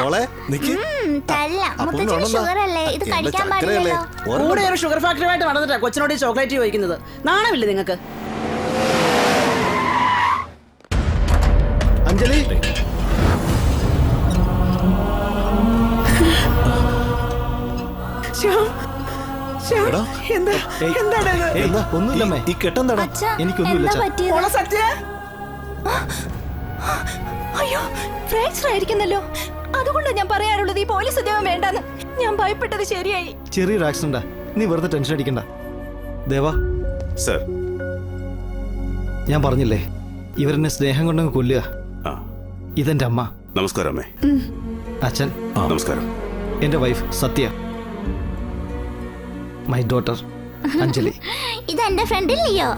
മോളെ നിക്ക്. ഷുഗറല്ലേ ഇത് കഴിക്കാൻ പാടില്ലല്ലോ. കൂടെ ഒരു ഷുഗർ ഫാക്ടറിയുമായിട്ട് നടന്നിട്ടാ കൊച്ചിനോട് ഈ ചോക്ലേറ്റ് ചോദിക്കുന്നത്. നാണമില്ലേ നിങ്ങൾക്ക്? അഞ്ജലി ഒന്നുമില്ലമ്മേ. ഈ കെട്ടെന്താടാ? എനിക്കൊന്നുമില്ല. അയ്യോ ഫ്രാക്ചർ ആയിരിക്കുന്നല്ലോ. അതുകൊണ്ട് ഞാൻ പറയാറുള്ളത് ഈ പോലീസ് ഉദ്യോഗം വേണ്ടെന്ന്. ഞാൻ ഭയപ്പെട്ടത് ശരിയായി. ചെറിയൊരു ആക്സിഡന്റാ, നീ വെറുതെ ടെൻഷൻ അടിക്കണ്ട. ദേവാ സർ, ഞാൻ പറഞ്ഞില്ലേ ഇവരെന്നെ സ്നേഹം കൊണ്ടങ്ങ് കൊല്ലുക. ഇതെന്റെ അമ്മ. നമസ്കാരം അമ്മേ. അച്ഛൻ നമസ്കാരം. എന്റെ wife Sathya, my daughter Anjali. ഇത് എന്റെ ഫ്രണ്ട് ലിയോ.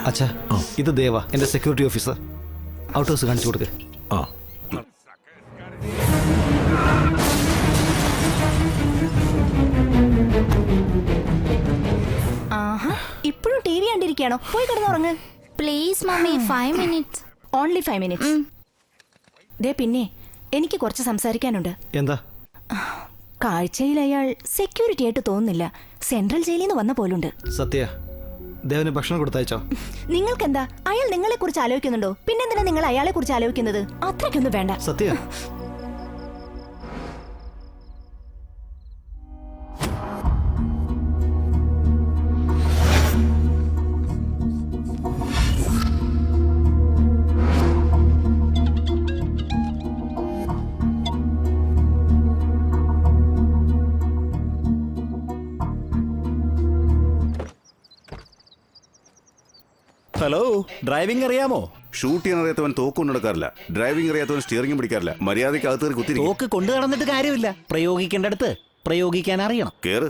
അച്ഛാ ഇത് ദേവ, എന്റെ സെക്യൂരിറ്റി ഓഫീസർ. ഔട്ട് ഹൗസ് കാണിച്ചു കൊടുക്ക്. ഇപ്പോഴും ടി വി കണ്ടിരിക്കുകയാണോ? പോയി കിടന്നുറങ്ങ് please mummy. 5 minutes. Only 5 minutes. ദേ പിന്നെ എനിക്ക് കുറച്ച് സംസാരിക്കാനുണ്ട്. എന്താ? കാഴ്ചയിൽ അയാൾ സെക്യൂരിറ്റി ആയിട്ട് തോന്നുന്നില്ല. സെൻട്രൽ ജയിലിൽ നിന്ന് വന്ന പോലുണ്ട്. സത്യ, ദേവന് ഭക്ഷണം കൊടുത്തയച്ചോ? നിങ്ങൾക്കെന്താ, അയാൾ നിങ്ങളെ കുറിച്ച് ആലോചിക്കുന്നുണ്ടോ? പിന്നെന്തിനാ നിങ്ങൾ അയാളെ കുറിച്ച് ആലോചിക്കുന്നത്? അത്രയ്ക്കൊന്നും വേണ്ട. സത്യ, ഹലോ, ഡ്രൈവിംഗ് അറിയാമോ? ഷൂട്ട് ചെയ്യാൻ അറിയാത്തവൻ തോക്ക് കൊണ്ടു നടക്കാറില്ല. Driving അറിയാത്തവൻ steering പിടിക്കാറില്ല. മര്യാദയ്ക്ക് അകത്ത് കയറി കുത്തിരിക്കും. തോക്ക് കൊണ്ടു നടന്നിട്ട് കാര്യമില്ല. പ്രയോഗിക്കേണ്ടടുത്ത് പ്രയോഗിക്കാൻ അറിയണം. കേറ്.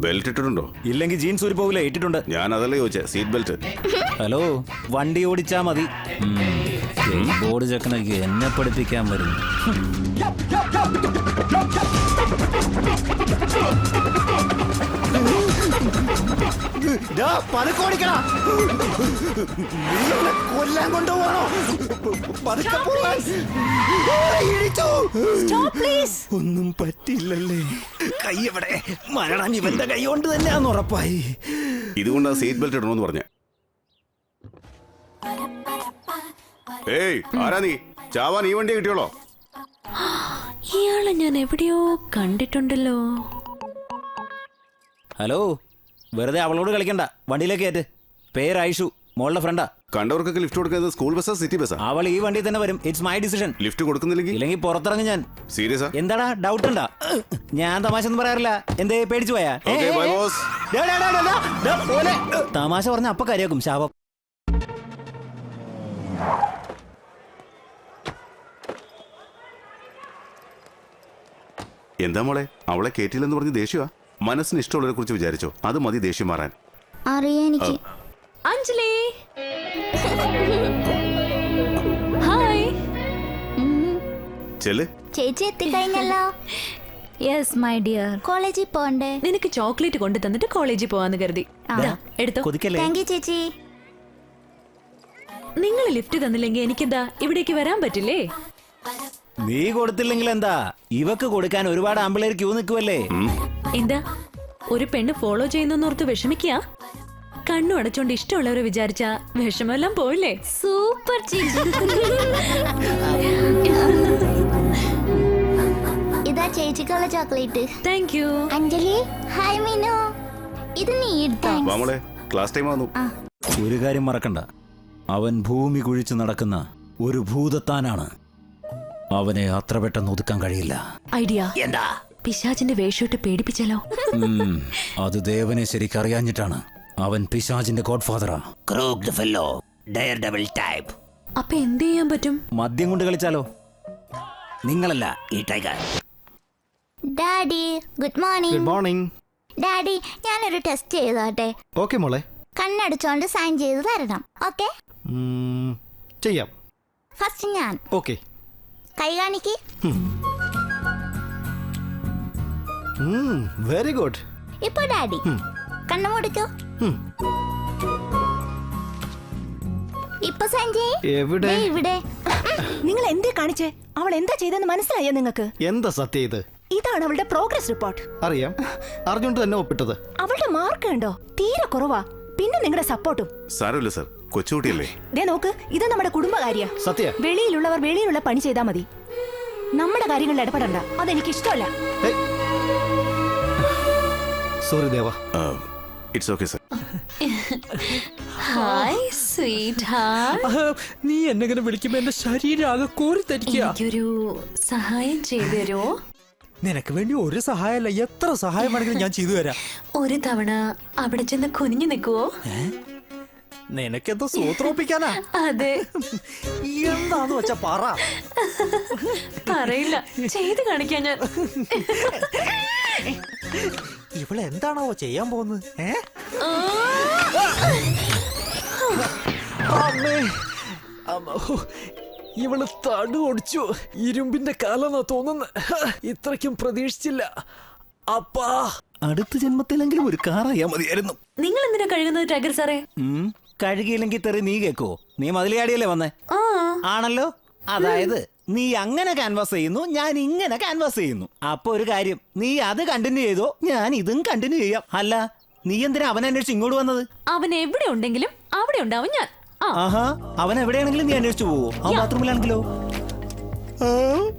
ബെൽറ്റ് ഇട്ടിട്ടുണ്ടോ? ഇല്ലെങ്കിൽ ജീൻസ് ഊരി പോകില്ല. ഇട്ടിട്ടുണ്ട്. ഞാൻ അതല്ലേ ചോദിച്ചേ, സീറ്റ് ബെൽറ്റ്. ഹലോ, വണ്ടി ഓടിച്ചാ മതി. ബോർഡ് ചെക്കനൊക്കെ എന്നെ പഠിപ്പിക്കാൻ വരും. കൊല്ലാൻ കൊണ്ടുപോകണോ? ഒന്നും പറ്റില്ലല്ലേ? കൈ എവിടെ? മരണം ഇവന്റെ കൈ കൊണ്ട് തന്നെയാന്ന് ഉറപ്പായി. ഇതുകൊണ്ട് സീറ്റ് ബെൽറ്റ് ഇടണമെന്ന് പറഞ്ഞ. ഏയ്, ആരാ നീ? ചാവാൻ ഈ വണ്ടി കിട്ടിയോളോ? ഇയാളെ ഞാൻ എവിടെയോ കണ്ടിട്ടുണ്ടല്ലോ. ഹലോ, വെറുതെ അവളോട് കളിക്കണ്ട. വണ്ടിയിലേക്ക് കയറ്റ്. പേര് ഐഷു, മോളുടെ ഫ്രണ്ടാ. കണ്ടവർക്കൊക്കെ ലിഫ്റ്റ് കൊടുക്കുന്നത് സ്കൂൾ ബസ്സാ സിറ്റി ബസ്സാ? അവൾ ഈ വണ്ടിയിൽ തന്നെ വരും. It's my decision. ലിഫ്റ്റ് കൊടുക്കുന്നില്ലെങ്കിൽ ഇല്ലെങ്കിൽ പുറത്തിറങ്ങി ഞാൻ. സീരിയസാ? എന്താടാ, ഡൗട്ട് ഉണ്ടാ? ഞാൻ തമാശ ഒന്നും പറയാറില്ല. എന്തേ പേടിച്ചു പോയാ? Okay, bye, boss. തമാശ പറഞ്ഞ അപ്പ കാര്യമാക്കും ശാപം. എന്താ മോളെ, അവളെ കേട്ടില്ലെന്ന് പറഞ്ഞ് ദേഷ്യമാ? മനസ്സിന് ഇഷ്ടമുള്ളവരെ കുറിച്ച് വിചാരിച്ചോ? അത് മതി ദേഷ്യം മാറാൻ. അറിയാ എനിക്ക്. അഞ്ജലി, ഹായ്. ചെല്. ചേച്ചി എത്തിക്കഴിഞ്ഞല്ലോ. Yes my dear. കോളേജിൽ പോണ്ടേ? നിനക്ക് ചോക്ലേറ്റ് കൊണ്ടു തന്നിട്ട് കോളേജിൽ പോവാന്ന് കരുതി. എടുത്തോ. കൊതിക്കല്ലേ? താങ്ക് യു ചേച്ചി. നിങ്ങൾ ലിഫ്റ്റ് തന്നില്ലെങ്കിൽ എനിക്കെന്താ ഇവിടേക്ക് വരാൻ പറ്റില്ലേ? നീ കൊടുത്തില്ലെങ്കിൽ എന്താ? ഇവക്ക് കൊടുക്കാൻ ഒരുപാട് ആമ്പിളേർ ക്യൂ നിൽക്കുവല്ലേ. എന്താ ഒരു പെണ്ണ് ഫോളോ ചെയ്യുന്നോർത്ത് വിഷമിക്കുക? കണ്ണു അടച്ചോണ്ട് ഇഷ്ടമുള്ളവരെ വിചാരിച്ച വിഷമെല്ലാം പോയില്ലേ? സൂപ്പർ ചേച്ചി. ഇതാ ചേച്ചിക്കുള്ള chocolate. Thank you. Anjali, hi Meenu. ഇത് നീ എടുത്തോ. വാ മോളെ, ക്ലാസ് ടൈം ആവുന്നു. ഒരു കാര്യം മറക്കണ്ട, അവൻ ഭൂമി കുഴിച്ച് നടക്കുന്ന ഒരു ഭൂതത്താനാണ്. അവനെ അത്ര പെട്ടെന്ന് ഒതുക്കാൻ കഴിയില്ല. ഐഡിയ. എന്താ? പിശാചിന്റെ വേഷമിട്ട് പേടിപ്പിച്ചാലോ? അത് ദേവനെ ശരിക്കറിയാഞ്ഞിട്ടാണ്. അവൻ പിശാചിന്റെ ഗോഡ്ഫാദറാ. അപ്പൊ എന്ത് ചെയ്യാൻ പറ്റും? മദ്യം കൊണ്ട് കളിച്ചാലോ? നിങ്ങളല്ല ഈ tiger. Daddy, good morning. Good morning. Daddy, ഞാനൊരു ടെസ്റ്റ് ചെയ്തോട്ടെ? ഓക്കെ മോളെ, കണ്ണടച്ചോണ്ട് സൈൻ ചെയ്ത് തരണം. ഓക്കെ? ചെയ്യാം. ഫസ്റ്റ് ഞാൻ. ഓക്കെ. കൈ കാണിക്ക്. Very good. ഇപ്പൊ ഡാഡി കണ്ണു മുടിക്കോ. ഇപ്പൊ സഞ്ജയ് എവിടെ? ദേ ഇവിടെ. നിങ്ങൾ എന്തേ കാണിച്ചേ? അവൾ എന്താ ചെയ്തെന്ന് മനസ്സിലായോ നിങ്ങൾക്ക്? എന്താ സത്യം ഇത്? ഇതാണ് അവളുടെ പ്രോഗ്രസ് റിപ്പോർട്ട്. അറിയാം, അറിഞ്ഞുകൊണ്ട് തന്നെ ഒപ്പിട്ടത്. അവളുടെ മാർക്ക് ഉണ്ടോ? തീരെ കുറവാ. പിന്നെ നിങ്ങളുടെ സപ്പോർട്ടും. സാരമില്ല സർ, കൊച്ചുകുട്ടിയല്ലേ. ദേ നോക്ക്, ഇത് നമ്മുടെ കുടുംബകാര്യ. സത്യ. വെളിയിലുള്ളവർ വെളിയിലുള്ള പണി ചെയ്താൽ മതി. നമ്മുടെ കാര്യങ്ങളിൽ ഇടപെടണ്ട. അതെനിക്ക് ഇഷ്ടമല്ല. Sorry Deva. It's okay sir. Hi sweetheart. നീ എന്നെങ്ങനെ വിളിക്കുമ്പോ എന്റെ ശരീരം ആകെ കോരിത്തരിക്കുക. എനിക്കൊരു സഹായം ചെയ്തു തരുമോ? നിനക്ക് വേണ്ടി ഒരു സഹായമല്ല, എത്ര സഹായം വേണമെങ്കിലും ഞാൻ ചെയ്തു തരാം. ഒരു തവണ അവിടെ ചെന്ന് കുനിഞ്ഞു നിൽക്കുവോ? നിനക്കെന്തോ സൂത്രോപ്പിക്കാനാ? അതെ. എന്താന്ന് വെച്ചാ പറ. പറയില്ല, ചെയ്ത് കാണിക്കാൻ ഞാൻ. ഇവളെന്താണോ ചെയ്യാൻ പോകുന്നത്? ഇവള് തടു ഓടിച്ചു. ഇരുമ്പിന്റെ കാലെന്നാ തോന്നുന്നു. ഇത്രയ്ക്കും പ്രതീക്ഷിച്ചില്ല. അപ്പാ, അടുത്ത ജന്മത്തിലെങ്കിലും ഒരു കാറായാ മതിയായിരുന്നു. നിങ്ങൾ എന്തിനാ കഴുകുന്നത് ടൈഗർ സാറേ? കഴുകിയില്ലെങ്കിൽ തെറി നീ കേക്കോ? നീ മതിലിയാടിയല്ലേ വന്നേ? ആ, ആണല്ലോ. അതായത് നീ അങ്ങനെ ക്യാൻവാസ് ചെയ്യുന്നു, ഞാൻ ഇങ്ങനെ ക്യാൻവാസ് ചെയ്യുന്നു. അപ്പൊ ഒരു കാര്യം, നീ അത് കണ്ടിന്യൂ ചെയ്തോ, ഞാൻ ഇതും കണ്ടിന്യൂ ചെയ്യാം. അല്ല, നീ എന്തിനാ അവനെ അന്വേഷിച്ച് ഇങ്ങോട്ട് വന്നത്? അവൻ എവിടെ ഉണ്ടെങ്കിലും അവിടെ ഉണ്ടാവും ഞാൻ. ആഹാ, അവൻ എവിടെയാണെങ്കിലും നീ അന്വേഷിച്ചു പോവോ? ആ ബാത്റൂമിലാണെങ്കിലോ?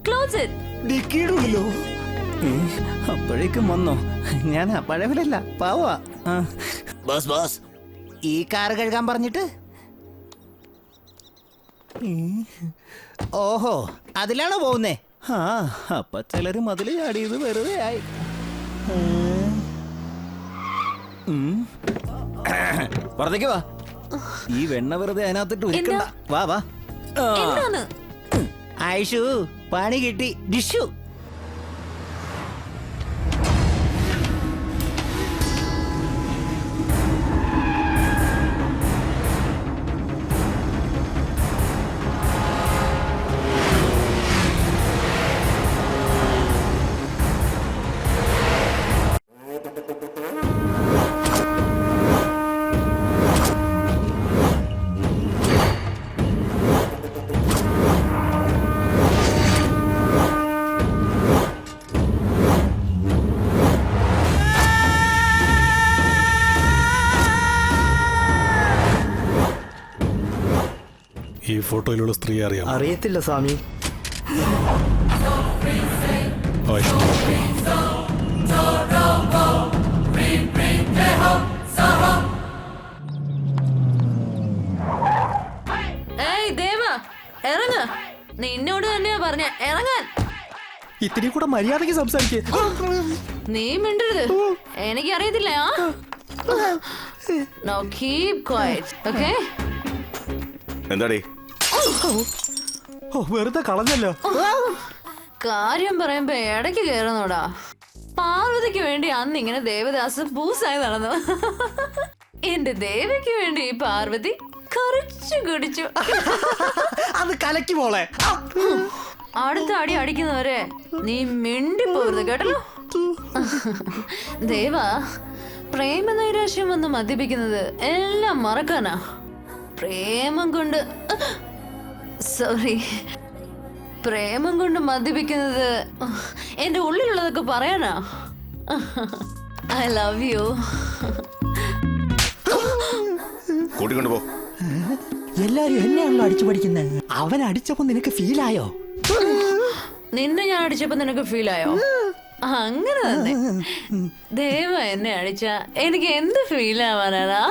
Close it. ഡിക്കിയുടെ ഉള്ളിലോ? അപ്പോഴേക്കും വന്നോ? ഞാൻ പഴവിലല്ല, പാവാ. ബോസ് ബോസ്, ഈ കാറ് കഴുകാൻ പറഞ്ഞിട്ട്. ഓഹോ, അതിലാണോ പോകുന്നേ? ആ, അപ്പൊ ചിലര് മതില് ചാടിയത് വെറുതെ ആയി. പുറത്തേക്ക് വാ. ഈ വെണ്ണ വെറുതെ അതിനകത്തിട്ട് ഉരുക്കണ്ട. വാ വാ. എന്താണ്? ആയിഷു, പണി കിട്ടി. ഡിഷു. ഈ ഫോട്ടോയിലുള്ള സ്ത്രീ അറിയാം? അറിയത്തില്ല സ്വാമി. ഏയ് ദേവ, ഇറങ്ങ്. നിന്നോട് തന്നെയാ പറഞ്ഞ ഇറങ്ങാൻ. ഇത്തിരി കൂടെ മര്യാദയ്ക്ക് സംസാരിക്കേ. നീ മിണ്ടരുത്. എനിക്കറിയത്തില്ല. Now keep quiet, okay? എന്താടേ? വെറുതെ കളഞ്ഞല്ലോ. കാര്യം പറയുമ്പോ ഇടയ്ക്ക് കയറുന്നോടാ. പാർവതിക്ക് വേണ്ടി അന്ന് ഇങ്ങനെ ദേവദാസ് പൂസായി നടന്നു. എന്റെ ദേവയ്ക്ക് വേണ്ടി ഈ പാർവതി കറിച്ചു കുടിച്ചു. അത് കലക്കി മോളെ. അടുത്ത അടി അടിക്കുന്നവരെ നീ മിണ്ടിപ്പോരുത് കേട്ടല്ലോ. ദേവ, പ്രേമനൈരാശ്യം വന്ന് മദ്യപിക്കുന്നത് എല്ലാം മറക്കാനാ. പ്രേമം കൊണ്ട് പ്രേമം കൊണ്ട് മദ്യപിക്കുന്നത് എന്റെ ഉള്ളിലുള്ളതൊക്കെ പറയാനാ. I love you. കൂട്ടിക്കൊണ്ടു പോ. എല്ലാരും എന്നെയാണല്ലോ അടിച്ചു പഠിക്കുന്നത്. അവൻ അടിച്ചപ്പോ നിനക്ക് ഫീലായോ? നിന്നെ ഞാൻ അടിച്ചപ്പോ നിനക്ക് ഫീലായോ? അങ്ങനെ തന്നെ. ദേവ എന്നെ അടിച്ച എനിക്ക് എന്ത് ഫീൽ ആവാനാടാ?